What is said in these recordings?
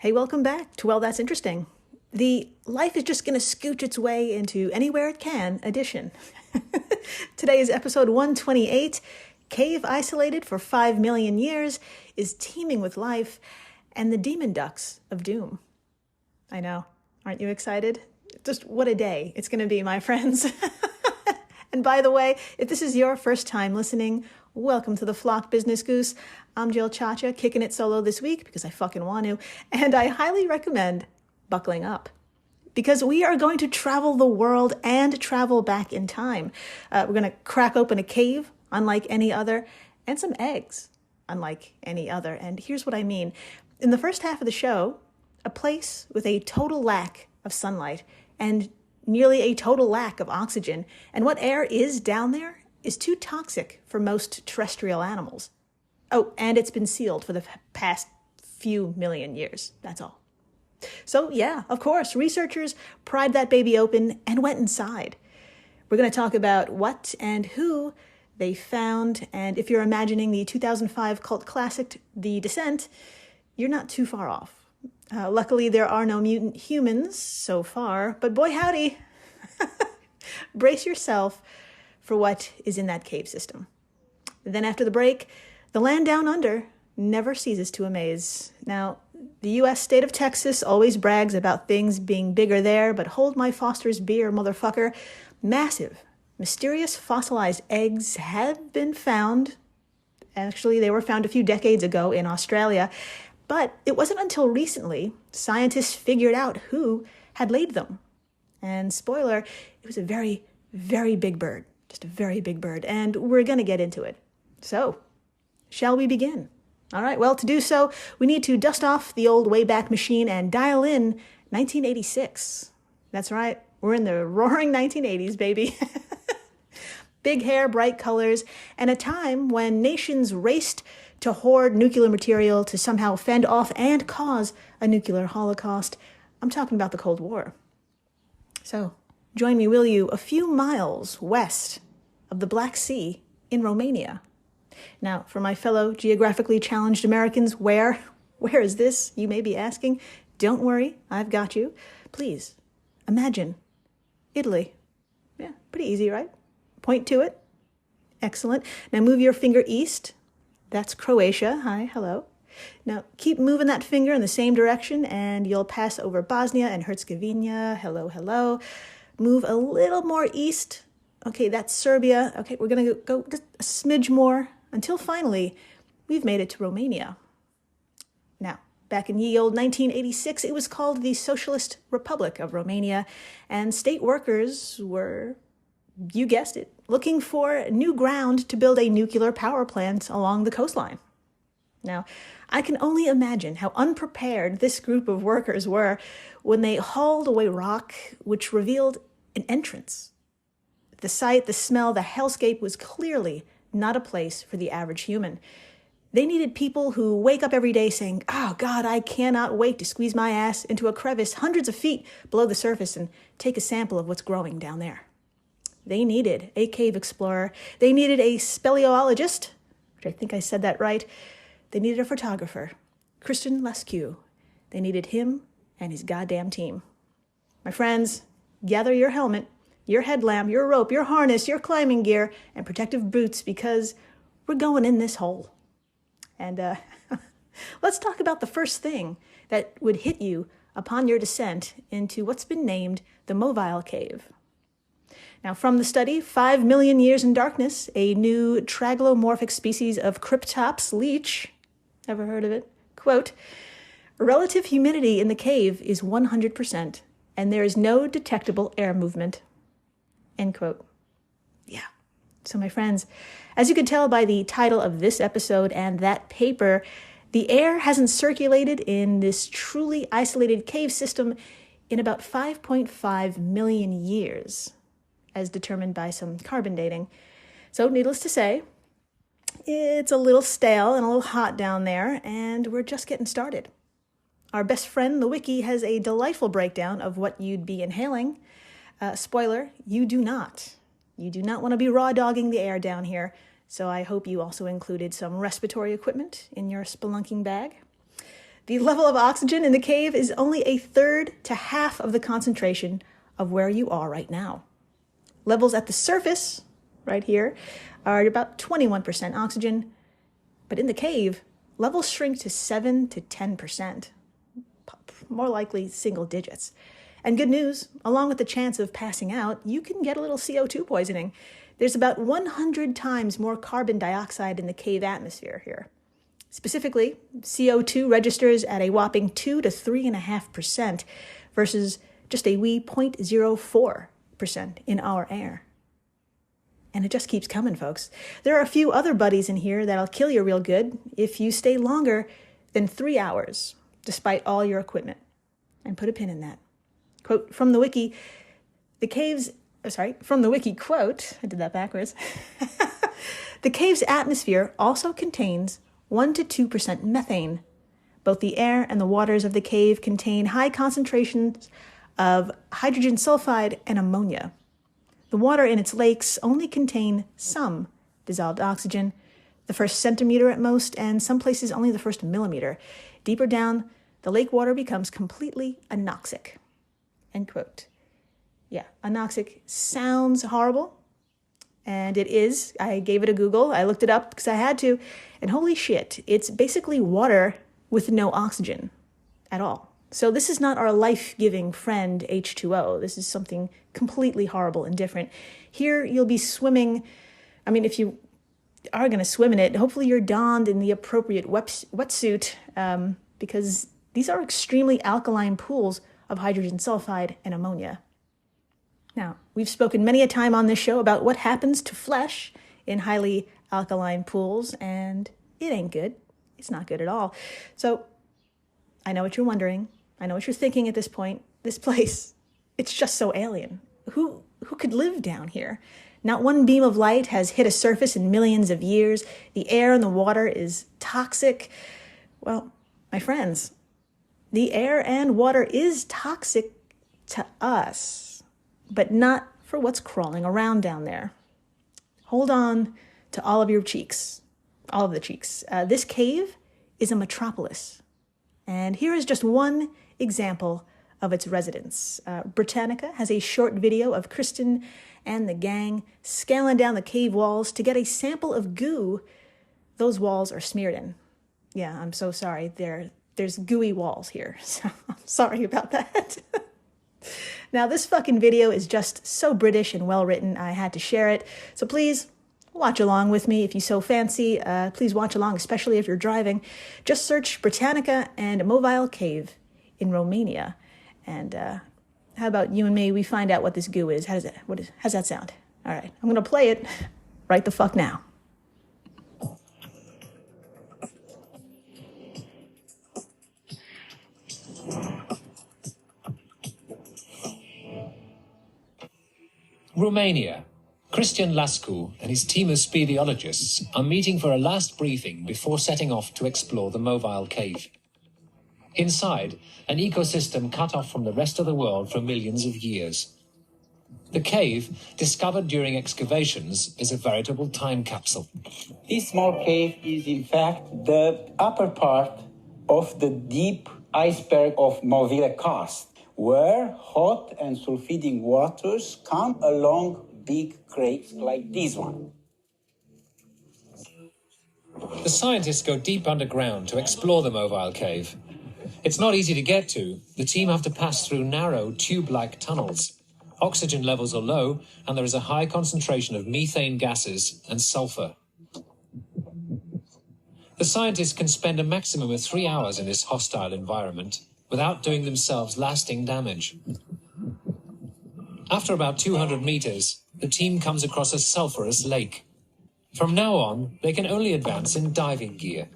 Hey, welcome back to Well, That's Interesting. The life is just going to scooch its way into anywhere it can edition. Today is episode 128. Cave isolated for 5 million years is teeming with life and the demon ducks of doom. I know. Aren't you excited? Just what a day it's going to be, my friends. And by the way, if this is your first time listening, welcome to the flock, Business Goose. I'm Jill Chacha, kicking it solo this week because I fucking want to, and I highly recommend buckling up because we are going to travel the world and travel back in time. We're going to crack open a cave unlike any other and some eggs unlike any other. And here's what I mean. In the first half of the show, a place with a total lack of sunlight and nearly a total lack of oxygen. And what air is down there is too toxic for most terrestrial animals. Oh, and it's been sealed for the past few million years. That's all. So yeah, of course, researchers pried that baby open and went inside. We're going to talk about what and who they found. And if you're imagining the 2005 cult classic, The Descent, you're not too far off. Luckily, there are no mutant humans so far, but boy howdy, brace yourself for what is in that cave system. Then after the break, the land down under never ceases to amaze. Now, the U.S. state of Texas always brags about things being bigger there, but hold my Foster's beer, motherfucker. Massive, mysterious fossilized eggs have been found. Actually, they were found a few decades ago in Australia. But it wasn't until recently scientists figured out who had laid them. And spoiler, it was a very, very big bird. Just a very big bird. And we're going to get into it. So, shall we begin? All right, well, to do so, we need to dust off the old Wayback Machine and dial in 1986. That's right, we're in the roaring 1980s, baby. Big hair, bright colors, and a time when nations raced to hoard nuclear material to somehow fend off and cause a nuclear holocaust. I'm talking about the Cold War. So, join me, will you, a few miles west of the Black Sea in Romania. Now, for my fellow geographically challenged Americans, where is this, you may be asking? Don't worry, I've got you. Please, imagine Italy. Yeah, pretty easy, right? Point to it. Excellent. Now move your finger east. That's Croatia. Hi, hello. Now keep moving that finger in the same direction and you'll pass over Bosnia and Herzegovina. Hello, hello. Move a little more east. Okay, that's Serbia. Okay, we're going to go just a smidge more until finally we've made it to Romania. Now, back in ye old 1986, it was called the Socialist Republic of Romania, and state workers were, you guessed it, looking for new ground to build a nuclear power plant along the coastline. Now, I can only imagine how unprepared this group of workers were when they hauled away rock, which revealed an entrance. The sight, the smell, the hellscape was clearly not a place for the average human. They needed people who wake up every day saying, "Oh God, I cannot wait to squeeze my ass into a crevice hundreds of feet below the surface and take a sample of what's growing down there." They needed a cave explorer. They needed a speleologist, which I think I said that right. They needed a photographer, Christian Lescue. They needed him and his goddamn team. My friends, gather your helmet, your headlamp, your rope, your harness, your climbing gear, and protective boots because we're going in this hole. And let's talk about the first thing that would hit you upon your descent into what's been named the Mobile Cave. Now, from the study, 5 million years in darkness, a new traglomorphic species of Cryptops leech, ever heard of it? Quote, relative humidity in the cave is 100%, and there is no detectable air movement. End quote. Yeah. So my friends, as you can tell by the title of this episode and that paper, the air hasn't circulated in this truly isolated cave system in about 5.5 million years, as determined by some carbon dating. So needless to say, it's a little stale and a little hot down there, and we're just getting started. Our best friend, the wiki, has a delightful breakdown of what you'd be inhaling. Spoiler, you do not. You do not want to be raw dogging the air down here, so I hope you also included some respiratory equipment in your spelunking bag. The level of oxygen in the cave is only a third to half of the concentration of where you are right now. Levels at the surface, right here, are about 21% oxygen, but in the cave, levels shrink to 7 to 10%, more likely single digits. And good news, along with the chance of passing out, you can get a little CO2 poisoning. There's about 100 times more carbon dioxide in the cave atmosphere here. Specifically, CO2 registers at a whopping 2 to 3.5% versus just a wee 0.04% in our air. And it just keeps coming, folks. There are a few other buddies in here that'll kill you real good if you stay longer than 3 hours, despite all your equipment. And put a pin in that. Quote from the wiki, from the wiki quote, I did that backwards. The cave's atmosphere also contains 1 to 2% methane. Both the air and the waters of the cave contain high concentrations of hydrogen sulfide and ammonia. The water in its lakes only contain some dissolved oxygen, the first centimeter at most, and some places only the first millimeter. Deeper down, the lake water becomes completely anoxic. End quote. Yeah, anoxic sounds horrible, and it is. I gave it a Google. I looked it up because I had to, and holy shit, it's basically water with no oxygen at all. So this is not our life-giving friend H2O. This is something completely horrible and different. Here you'll be swimming. I mean, if you are going to swim in it, hopefully you're donned in the appropriate wetsuit because these are extremely alkaline pools of hydrogen sulfide and ammonia. Now, we've spoken many a time on this show about what happens to flesh in highly alkaline pools, and it ain't good. It's not good at all. So I know what you're wondering. I know what you're thinking at this point. This place, it's just so alien. Who could live down here? Not one beam of light has hit a surface in millions of years. The air and the water is toxic. Well, my friends, the air and water is toxic to us, but not for what's crawling around down there. Hold on to all of your cheeks, all of the cheeks. This cave is a metropolis. And here is just one example of its residents. Britannica has a short video of Kristen and the gang scaling down the cave walls to get a sample of goo those walls are smeared in. Yeah, I'm so sorry. There's gooey walls here, so I'm sorry about that. Now, this fucking video is just so British and well-written, I had to share it. So please, watch along with me if you so fancy. Please watch along, especially if you're driving. Just search Britannica and a mobile cave in Romania. And how about you and me, we find out what this goo is. How's that sound? All right, I'm going to play it right the fuck now. Romania. Cristian Lascu and his team of speleologists are meeting for a last briefing before setting off to explore the mobile cave. Inside, an ecosystem cut off from the rest of the world for millions of years. The cave, discovered during excavations, is a veritable time capsule. This small cave is in fact the upper part of the deep iceberg of Movile Karst, where hot and sulfiding waters come along big cracks like this one. The scientists go deep underground to explore the mobile cave. It's not easy to get to. The team have to pass through narrow, tube-like tunnels. Oxygen levels are low, and there is a high concentration of methane gases and sulfur. The scientists can spend a maximum of 3 hours in this hostile environment without doing themselves lasting damage. After about 200 meters, the team comes across a sulfurous lake. From now on, they can only advance in diving gear.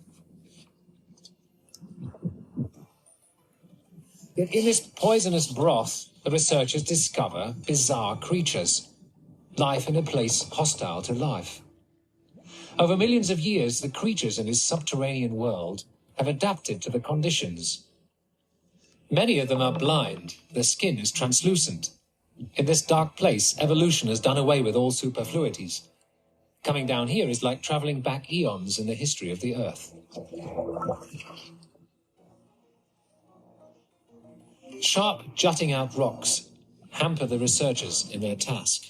Yet in this poisonous broth, the researchers discover bizarre creatures. Life in a place hostile to life. Over millions of years, the creatures in this subterranean world have adapted to the conditions. Many of them are blind. Their skin is translucent. In this dark place, evolution has done away with all superfluities. Coming down here is like traveling back eons in the history of the Earth. Sharp, jutting out rocks hamper the researchers in their task.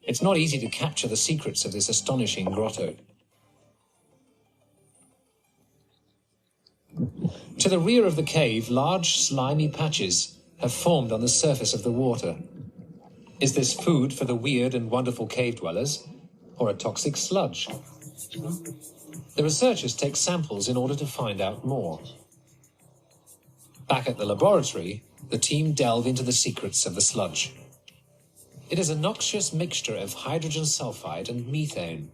It's not easy to capture the secrets of this astonishing grotto. To the rear of the cave, large, slimy patches have formed on the surface of the water. Is this food for the weird and wonderful cave dwellers, or a toxic sludge? The researchers take samples in order to find out more. Back at the laboratory, the team delve into the secrets of the sludge. It is a noxious mixture of hydrogen sulfide and methane.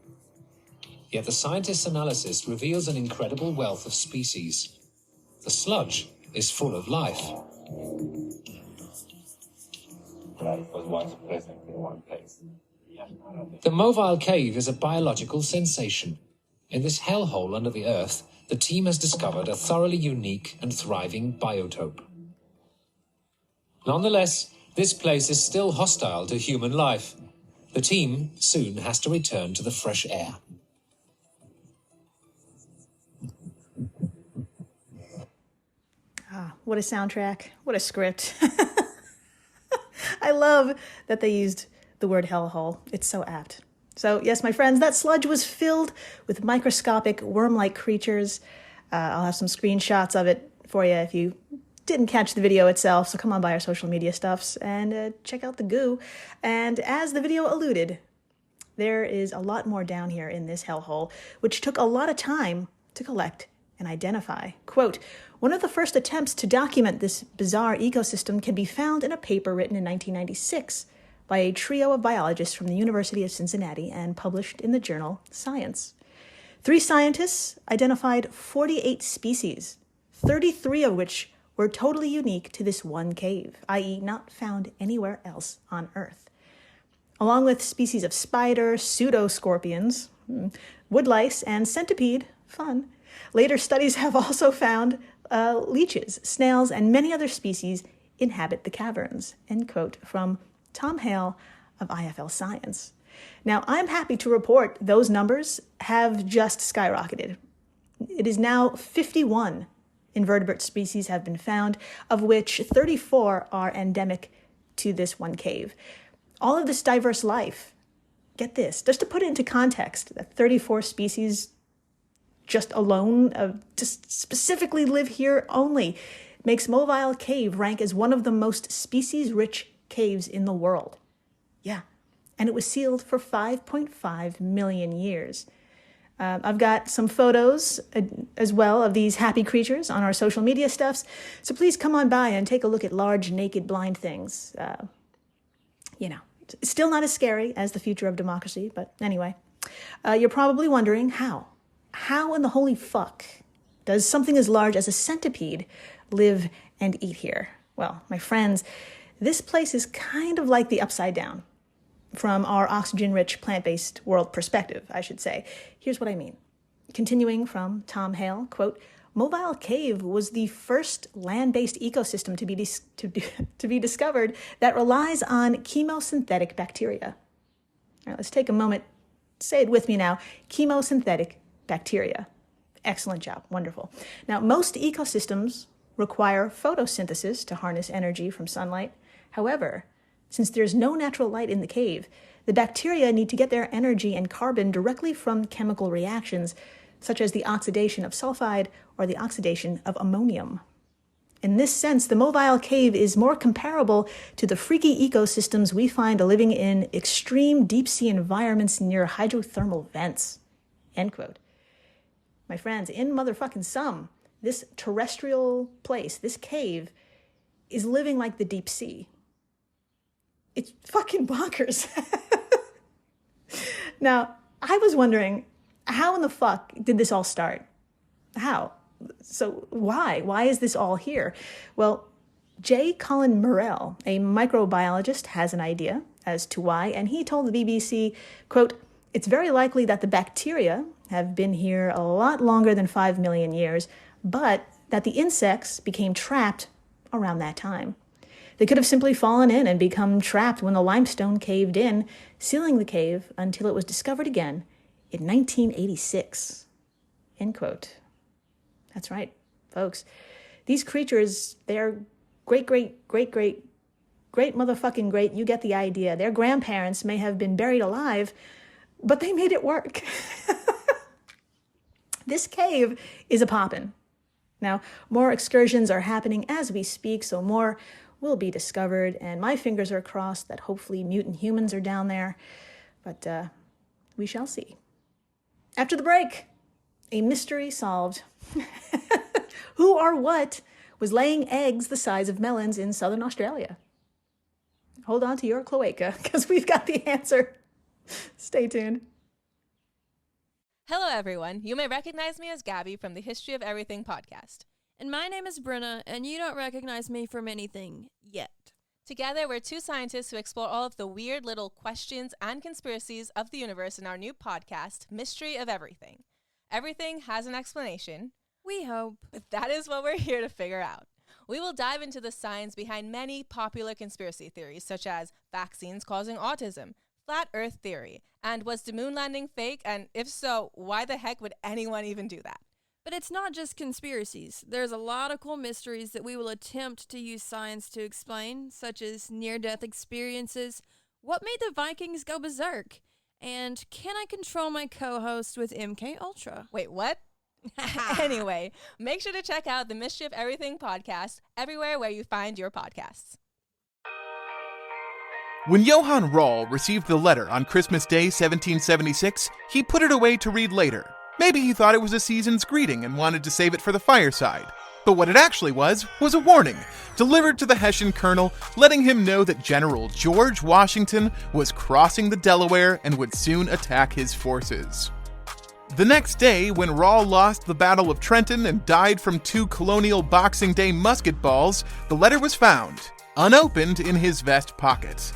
Yet the scientists' analysis reveals an incredible wealth of species. The sludge is full of life. Life was once present in one place. The mobile cave is a biological sensation. In this hellhole under the earth, the team has discovered a thoroughly unique and thriving biotope. Nonetheless, this place is still hostile to human life. The team soon has to return to the fresh air. Ah, what a soundtrack. What a script. I love that they used the word hellhole. It's so apt. So yes, my friends, that sludge was filled with microscopic worm-like creatures. I'll have some screenshots of it for you if you didn't catch the video itself. So come on by our social media stuffs and check out the goo. And as the video alluded, there is a lot more down here in this hellhole, which took a lot of time to collect and identify. Quote, one of the first attempts to document this bizarre ecosystem can be found in a paper written in 1996 by a trio of biologists from the University of Cincinnati and published in the journal Science. 3 scientists identified 48 species, 33 of which were totally unique to this one cave, i.e. not found anywhere else on Earth. Along with species of spider, pseudoscorpions, woodlice, and centipede, fun, later studies have also found leeches, snails, and many other species inhabit the caverns, end quote, from Tom Hale of IFL Science. Now, I'm happy to report those numbers have just skyrocketed. It is now 51 invertebrate species have been found, of which 34 are endemic to this one cave. All of this diverse life, get this, just to put it into context, that 34 species just alone, just specifically live here only, makes Mobile Cave rank as one of the most species-rich caves in the world. Yeah, and it was sealed for 5.5 million years. I've got some photos as well of these happy creatures on our social media stuffs, so please come on by and take a look at large, naked, blind things. It's still not as scary as the future of democracy, but anyway. You're probably wondering how. How in the holy fuck does something as large as a centipede live and eat here? Well, my friends, this place is kind of like the upside down. From our oxygen-rich, plant-based world perspective, I should say. Here's what I mean. Continuing from Tom Hale, quote, Mobile Cave was the first land-based ecosystem to be discovered that relies on chemosynthetic bacteria. All right, let's take a moment. Say it with me now. Chemosynthetic bacteria. Excellent job. Wonderful. Now, most ecosystems require photosynthesis to harness energy from sunlight. However, since there's no natural light in the cave, the bacteria need to get their energy and carbon directly from chemical reactions, such as the oxidation of sulfide or the oxidation of ammonium. In this sense, the Mobile Cave is more comparable to the freaky ecosystems we find living in extreme deep-sea environments near hydrothermal vents. End quote. My friends, in motherfucking sum, this terrestrial place, this cave, is living like the deep sea. It's fucking bonkers. Now, I was wondering, how in the fuck did this all start? How? So why? Why is this all here? Well, J. Colin Murrell, a microbiologist, has an idea as to why, and he told the BBC, quote, it's very likely that the bacteria have been here a lot longer than 5 million years, but that the insects became trapped around that time. They could have simply fallen in and become trapped when the limestone caved in, sealing the cave until it was discovered again in 1986. End quote. That's right, folks. These creatures, they're great, great, great, great, great motherfucking great, you get the idea. Their grandparents may have been buried alive, but they made it work. This cave is a poppin'. Now, more excursions are happening as we speak, so more will be discovered, and my fingers are crossed that hopefully mutant humans are down there, but we shall see. After the break, a mystery solved. Who or what was laying eggs the size of melons in southern Australia? Hold on to your cloaca, because we've got the answer. Stay tuned. Hello, everyone. You may recognize me as Gabby from the History of Everything podcast. And my name is Brenna, and you don't recognize me from anything yet. Together, we're two scientists who explore all of the weird little questions and conspiracies of the universe in our new podcast, Mystery of Everything. Everything has an explanation. We hope. But that is what we're here to figure out. We will dive into the science behind many popular conspiracy theories, such as vaccines causing autism, flat Earth theory, and was the moon landing fake? And if so, why the heck would anyone even do that? But it's not just conspiracies. There's a lot of cool mysteries that we will attempt to use science to explain, such as near-death experiences, what made the Vikings go berserk, and can I control my co-host with MK Ultra? Wait, what? Anyway, make sure to check out the Mystery of Everything podcast everywhere where you find your podcasts. When Johann Rall received the letter on Christmas Day 1776, he put it away to read later. Maybe he thought it was a season's greeting and wanted to save it for the fireside. But what it actually was a warning, delivered to the Hessian colonel, letting him know that General George Washington was crossing the Delaware and would soon attack his forces. The next day, when Rall lost the Battle of Trenton and died from 2 colonial Boxing Day musket balls, the letter was found, unopened in his vest pocket.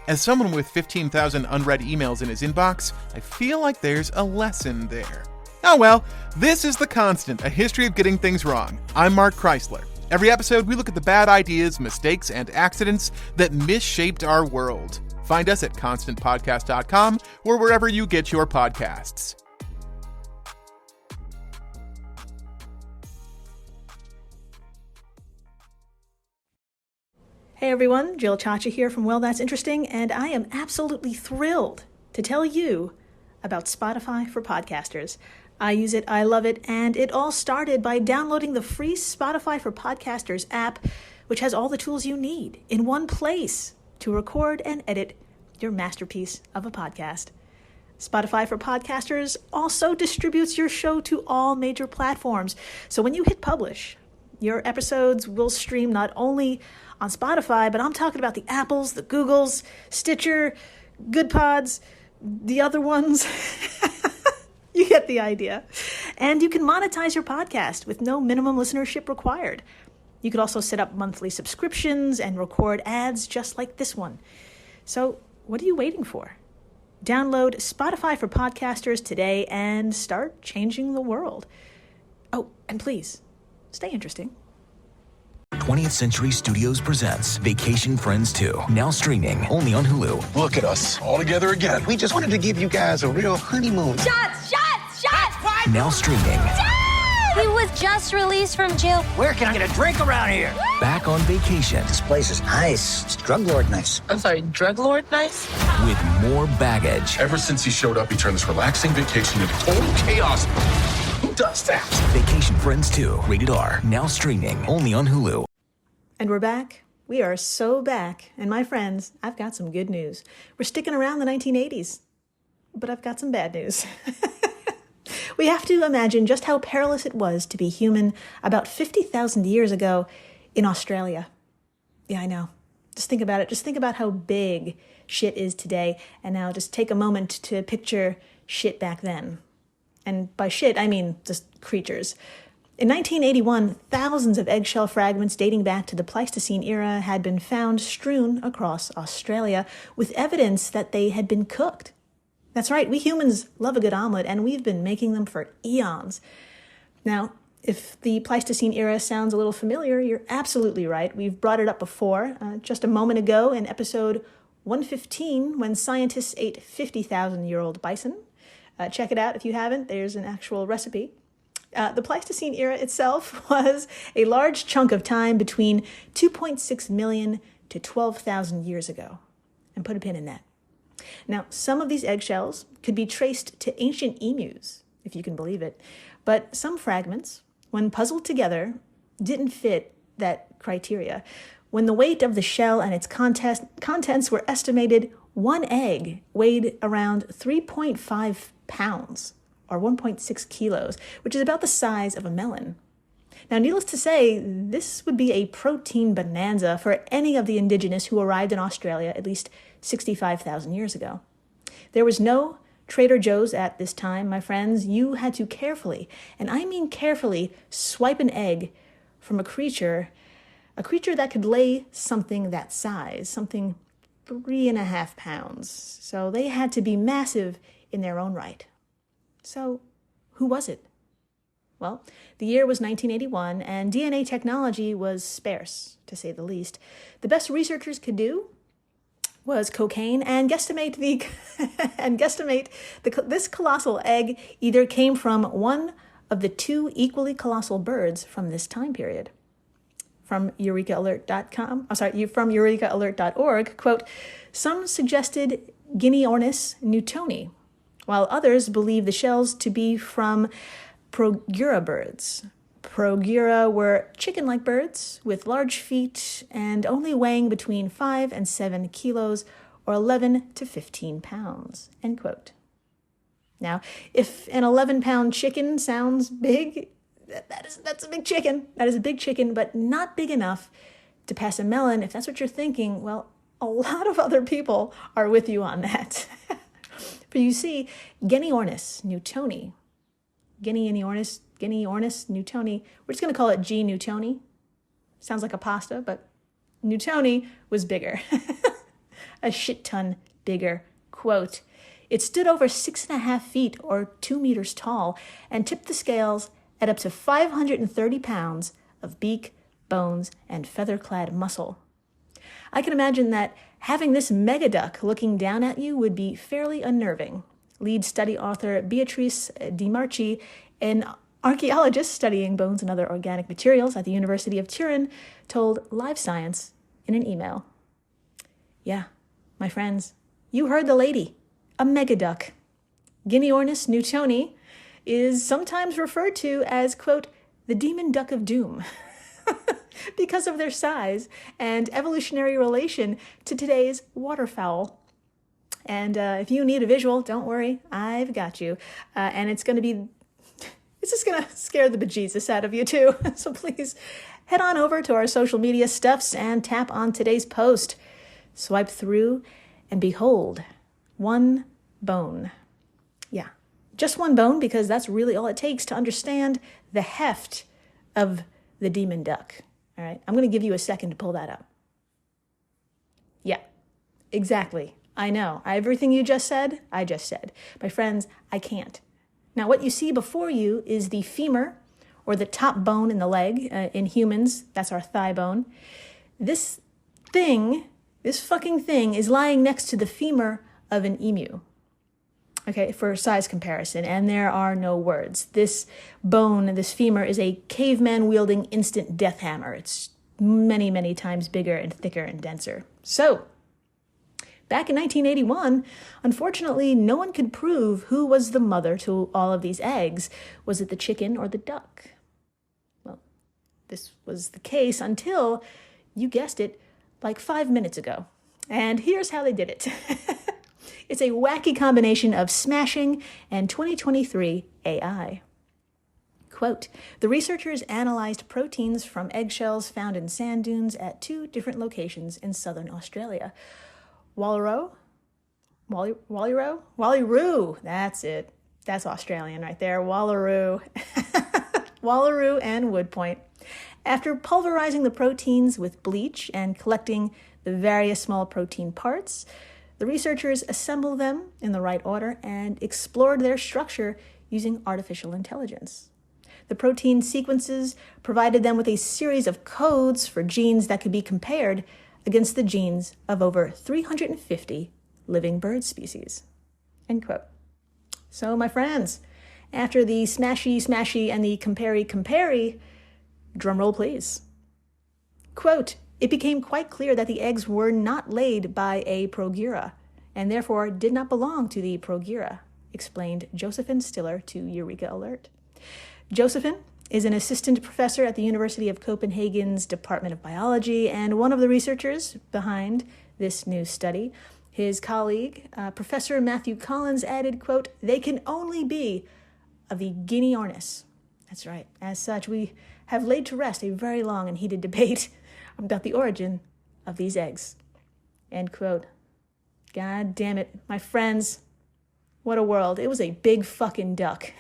As someone with 15,000 unread emails in his inbox, I feel like there's a lesson there. Oh well, this is The Constant, a history of getting things wrong. I'm Mark Chrysler. Every episode, we look at the bad ideas, mistakes, and accidents that misshaped our world. Find us at constantpodcast.com or wherever you get your podcasts. Hey everyone, Jill Chacha here from Well, That's Interesting, and I am absolutely thrilled to tell you about Spotify for podcasters. I use it, I love it, and it all started by downloading the free Spotify for Podcasters app, which has all the tools you need in one place to record and edit your masterpiece of a podcast. Spotify for Podcasters also distributes your show to all major platforms, so when you hit publish, your episodes will stream not only on Spotify, but I'm talking about the Apples, the Googles, Stitcher, Good Pods, the other ones. You get the idea. And you can monetize your podcast with no minimum listenership required. You could also set up monthly subscriptions and record ads just like this one. So what are you waiting for? Download Spotify for Podcasters today and start changing the world. Oh, and please, stay interesting. 20th Century Studios presents Vacation Friends 2, now streaming only on Hulu. Look at us, all together again. We just wanted to give you guys a real honeymoon. Shots! Now streaming. Dad! He was just released from jail. Where can I get a drink around here? Back on vacation. This place is nice. It's drug lord nice. I'm sorry, drug lord nice? With more baggage. Ever since he showed up, he turned this relaxing vacation into total chaos. Who does that? Vacation Friends 2, rated R, now streaming only on Hulu. And we're back. We are so back. And my friends, I've got some good news. We're sticking around the 1980s. But I've got some bad news. We have to imagine just how perilous it was to be human about 50,000 years ago in Australia. Yeah, I know. Just think about it. Just think about how big shit is today. And now just take a moment to picture shit back then. And by shit, I mean just creatures. In 1981, thousands of eggshell fragments dating back to the Pleistocene era had been found strewn across Australia with evidence that they had been cooked. That's right, we humans love a good omelet, and we've been making them for eons. Now, if the Pleistocene era sounds a little familiar, you're absolutely right. We've brought it up before, just a moment ago in episode 115, when scientists ate 50,000-year-old bison. Check it out if you haven't. There's an actual recipe. The Pleistocene era itself was a large chunk of time between 2.6 million to 12,000 years ago. And put a pin in that. Now, some of these eggshells could be traced to ancient emus, if you can believe it, but some fragments, when puzzled together, didn't fit that criteria. When the weight of the shell and its contents were estimated, one egg weighed around 3.5 pounds, or 1.6 kilos, which is about the size of a melon. Now, needless to say, this would be a protein bonanza for any of the indigenous who arrived in Australia at least 65,000 years ago. There was no Trader Joe's at this time, my friends. You had to carefully, and I mean carefully, swipe an egg from a creature that could lay something that size, something 3.5 pounds. So they had to be massive in their own right. So who was it? Well, the year was 1981, and DNA technology was sparse, to say the least. The best researchers could do was cocaine and guesstimate this colossal egg either came from one of the two equally colossal birds from this time period. From eurekaalert.org, quote, some suggested Guineornis newtoni, while others believe the shells to be from Progyra birds. Progyra were chicken-like birds with large feet and only weighing between 5 and 7 kilos or 11 to 15 pounds, end quote. Now, if an 11-pound chicken sounds big, that's a big chicken. That is a big chicken, but not big enough to pass a melon. If that's what you're thinking, well, a lot of other people are with you on that. For you see, Guineornis newtoni, Guineornis newtoni, we're just going to call it G. newtoni. Sounds like a pasta, but newtoni was bigger. A shit ton bigger. Quote, it stood over 6.5 feet or 2 meters tall and tipped the scales at up to 530 pounds of beak, bones, and feather-clad muscle. I can imagine that having this megaduck looking down at you would be fairly unnerving. Lead study author Beatrice Di Marchi, an archaeologist studying bones and other organic materials at the University of Turin, told Live Science in an email. Yeah, my friends, you heard the lady. A megaduck. Guineornis newtoni is sometimes referred to as, quote, the demon duck of doom, because of their size and evolutionary relation to today's waterfowl. And if you need a visual, don't worry, I've got you. And it's just going to scare the bejesus out of you too. So please head on over to our social media stuffs and tap on today's post. Swipe through and behold, one bone. Yeah, just one bone, because that's really all it takes to understand the heft of the demon duck. All right, I'm going to give you a second to pull that up. Yeah, exactly. I know. Everything you just said, I just said. My friends, I can't. Now, what you see before you is the femur, or the top bone in the leg. In humans, that's our thigh bone. This fucking thing is lying next to the femur of an emu. Okay, for size comparison, and there are no words. This bone, this femur, is a caveman-wielding instant death hammer. It's many, many times bigger and thicker and denser. So, back in 1981, unfortunately, no one could prove who was the mother to all of these eggs. Was it the chicken or the duck? Well, this was the case until, you guessed it, like 5 minutes ago. And here's how they did it. It's a wacky combination of smashing and 2023 AI. Quote, the researchers analyzed proteins from eggshells found in sand dunes at 2 different locations in southern Australia. Wallaroo, that's it. That's Australian right there, Wallaroo. Wallaroo and Wood Point. After pulverizing the proteins with bleach and collecting the various small protein parts, the researchers assembled them in the right order and explored their structure using artificial intelligence. The protein sequences provided them with a series of codes for genes that could be compared against the genes of over 350 living bird species. End quote. So, my friends, After the smashy, and the compare, drum roll please. Quote, "It became quite clear that the eggs were not laid by a Progyra, and therefore did not belong to the Progyra," explained Josephine Stiller to Eureka Alert. Josephine is an assistant professor at the University of Copenhagen's Department of Biology and one of the researchers behind this new study. His colleague, Professor Matthew Collins, added, quote, "They can only be of the Guinea ornis." That's right. As such, we have laid to rest a very long and heated debate about the origin of these eggs. End quote. God damn it, my friends. What a world. It was a big fucking duck.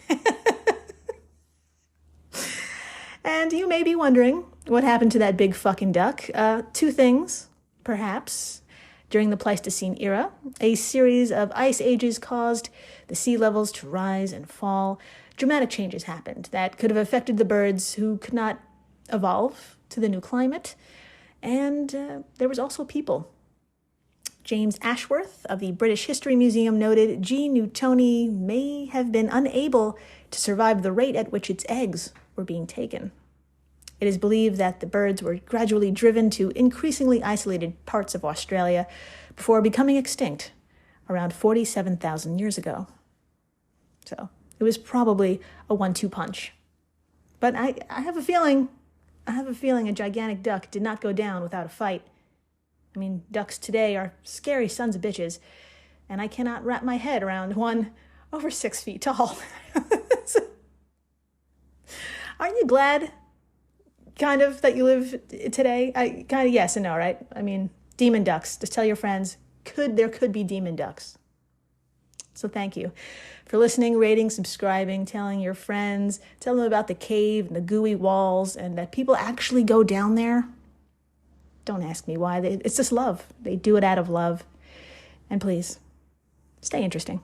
And you may be wondering what happened to that big fucking duck. Two things, perhaps. During the Pleistocene era, a series of ice ages caused the sea levels to rise and fall. Dramatic changes happened that could have affected the birds who could not evolve to the new climate. And there was also people. James Ashworth of the British History Museum noted G. newtoni may have been unable to survive the rate at which its eggs were being taken. It is believed that the birds were gradually driven to increasingly isolated parts of Australia before becoming extinct around 47,000 years ago. So it was probably a 1-2 punch. But I have a feeling a gigantic duck did not go down without a fight. I mean, ducks today are scary sons of bitches, and I cannot wrap my head around one over 6 feet tall. Aren't you glad, kind of, that you live today? Kind of yes and no, right? I mean, demon ducks. Just tell your friends, there could be demon ducks. So thank you for listening, rating, subscribing, telling your friends, tell them about the cave and the gooey walls and that people actually go down there. Don't ask me why. It's just love. They do it out of love. And please, stay interesting.